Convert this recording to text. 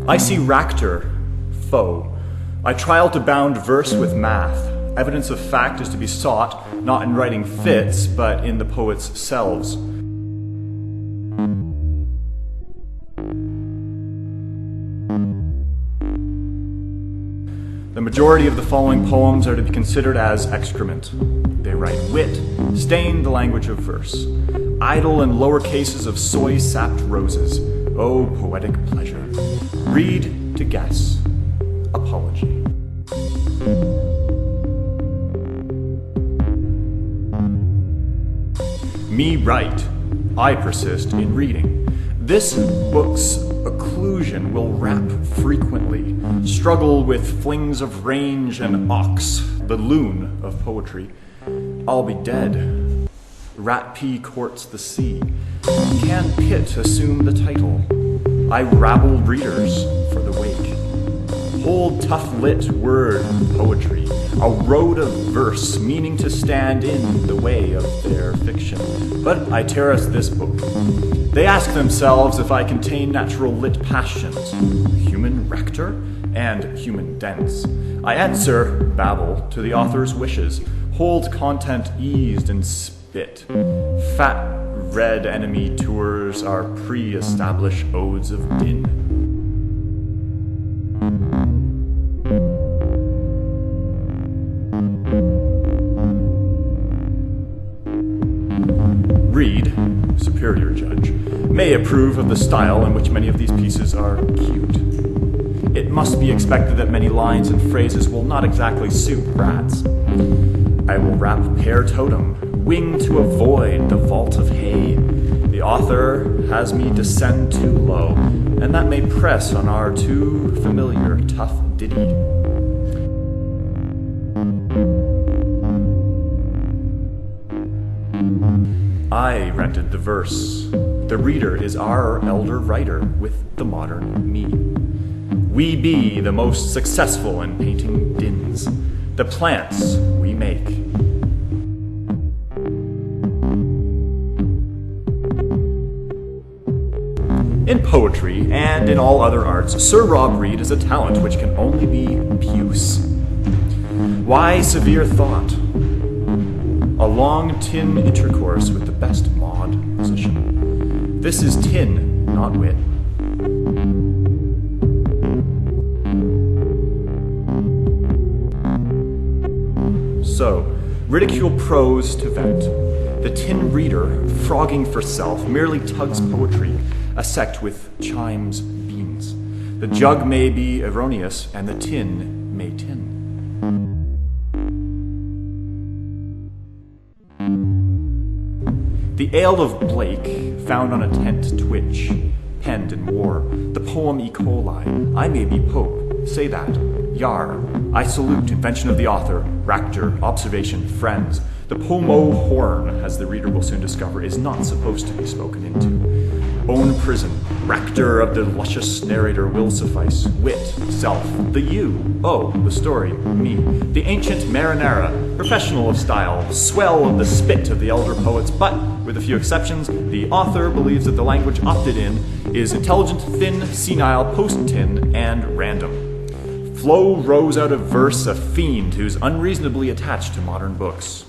I see Ractor, foe. I trial to bound verse with math. Evidence of fact is to be sought, not in writing fits, but in the poets' selves. The majority of the following poems are to be considered as excrement. They write wit, stain the language of verse. Idle and lower cases of soy-sapped roses. Oh, poetic pleasure. Read to guess. Apology. Me write. I persist in reading. This book's occlusion will rap frequently, struggle with flings of range and ox, the loon of poetry. I'll be dead. Rat P courts the sea. Can Pitt assume the title? I rabble readers for the wake. Hold tough lit word poetry, a road of verse meaning to stand in the way of their fiction. But I terrace this book. They ask themselves if I contain natural lit passions, human rector and human dents. I answer, babble, to the author's wishes, hold content eased and spit. Fat red enemy tours are pre-established odes of din. Read, superior judge, may approve of the style in which many of these pieces are cute. It must be expected that many lines and phrases will not exactly suit rats. I will rap pear totem, wing to avoid the vault of hay. The author has me descend too low, and that may press on our too familiar tough ditty. I rented the verse. The reader is our elder writer with the modern me. We be the most successful in painting dins, the plants we make. In poetry and in all other arts, Sir Rob Reid is a talent which can only be puce. Why severe thought? A long tin intercourse with the best mod musician. This is tin, not wit. So, ridicule prose to vent. The tin reader, frogging for self, merely tugs poetry, a sect with chimes beans. The jug may be erroneous, and the tin may tin. The ale of Blake, found on a tent twitch, penned in war. The poem E. coli, I may be Pope, say that. Yar, I salute invention of the author, Ractor, observation, friends. The pomo horn, as the reader will soon discover, is not supposed to be spoken into. Own prison, Ractor of the luscious narrator will suffice. Wit, self, the you, oh, the story, me. The ancient marinara, professional of style, swell of the spit of the elder poets, but, with a few exceptions, the author believes that the language opted in is intelligent, thin, senile, post-tin, and random. Flow rose out of verse a fiend who's unreasonably attached to modern books.